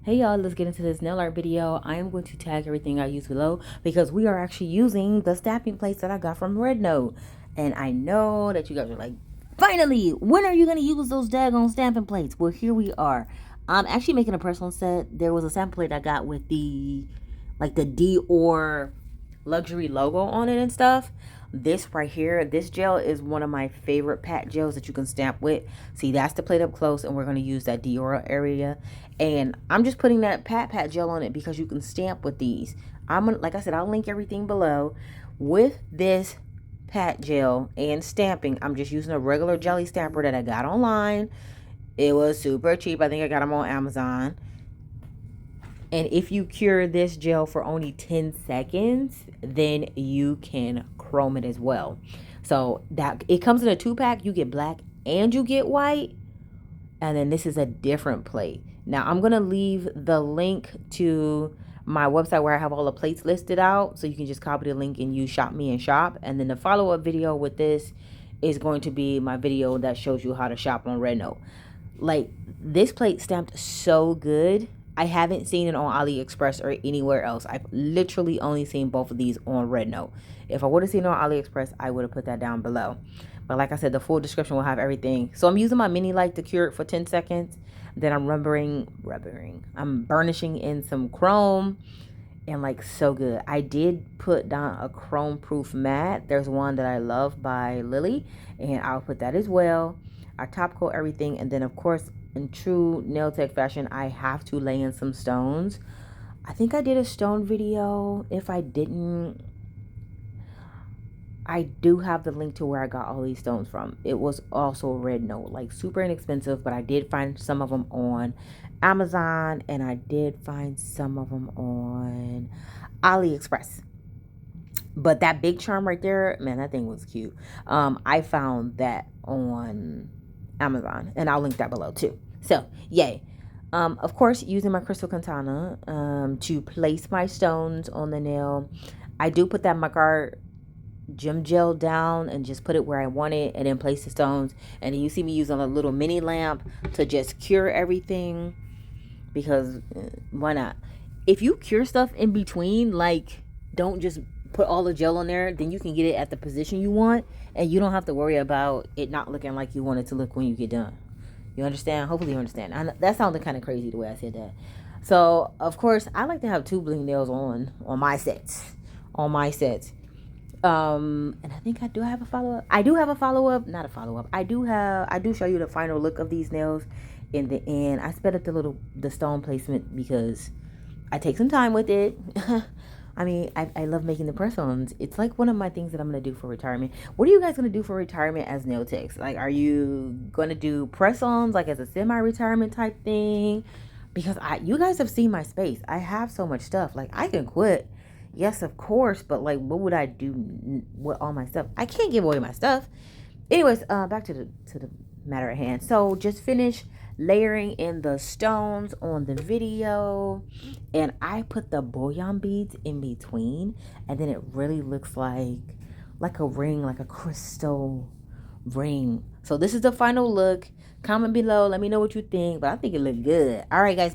Hey y'all, let's get into this nail art video. I am going to tag everything I use below because we are actually using the stamping plates that I got from Rednote. And I know that you guys are like, finally, when are you going to use those daggone stamping plates? Well, here we are. I'm actually making a personal set. There was a sample plate I got with the Dior luxury logo on it and stuff. This right here, this gel is one of my favorite pat gels that you can stamp with. See, that's the plate up close, and we're going to use that Dior area. And I'm just putting that pat gel on it because you can stamp with these. I'm gonna, like I said, I'll link everything below. With this pat gel and stamping, I'm just using a regular jelly stamper that I got online. It was super cheap. I think I got them on Amazon. And if you cure this gel for only 10 seconds, then you can chrome it as well. So that it comes in a 2-pack. You get black and you get white. And then this is a different plate. Now I'm going to leave the link to my website where I have all the plates listed out. So you can just copy the link and use ShopMe and shop. And then the follow-up video with this is going to be my video that shows you how to shop on Rednote. Like, this plate stamped so good. I haven't seen it on AliExpress or anywhere else. I've literally only seen both of these on Rednote. If I would have seen it on AliExpress, I would have put that down below. But like I said, the full description will have everything. So I'm using my mini light to cure it for 10 seconds. Then I'm I'm burnishing in some chrome. And like, so good. I did put down a chrome proof mat. There's one that I love by Lily, and I'll put that as well. I top coat everything, and then of course, in true nail tech fashion, I have to lay in some stones. I think I did a stone video. If I didn't, I do have the link to where I got all these stones from. It was also Rednote, like super inexpensive, but I did find some of them on Amazon, and I did find some of them on AliExpress. But that big charm right there, man, that thing was cute. I found that on Amazon, and I'll link that below too. So yay. Of course, using my crystal katana to place my stones on the nail. I do put that mica gem gel down and just put it where I want it, and then place the stones. And then you see me using a little mini lamp to just cure everything, because why not? If you cure stuff in between, like, don't just put all the gel on there, then you can get it at the position you want, and you don't have to worry about it not looking like you want it to look when you get done. You understand? Hopefully you understand. That sounded kind of crazy the way I said that. So of course, I like to have 2 bling nails on my sets. And I think I do have a follow-up. I do have a follow-up, not a follow-up. I do show you the final look of these nails in the end. I sped up the stone placement because I take some time with it. I mean, I love making the press-ons. It's like one of my things that I'm going to do for retirement. What are you guys going to do for retirement as nail techs? Like, are you going to do press-ons like as a semi-retirement type thing? Because you guys have seen my space. I have so much stuff. Like, I can quit. Yes, of course. But like, what would I do with all my stuff? I can't give away my stuff. Anyways, back to the matter at hand. So just finish layering in the stones on the video, and I put the bullion beads in between, and then it really looks like a ring, like a crystal ring. So this is the final look. Comment below, let me know what you think, but I think it looked good. All right, guys.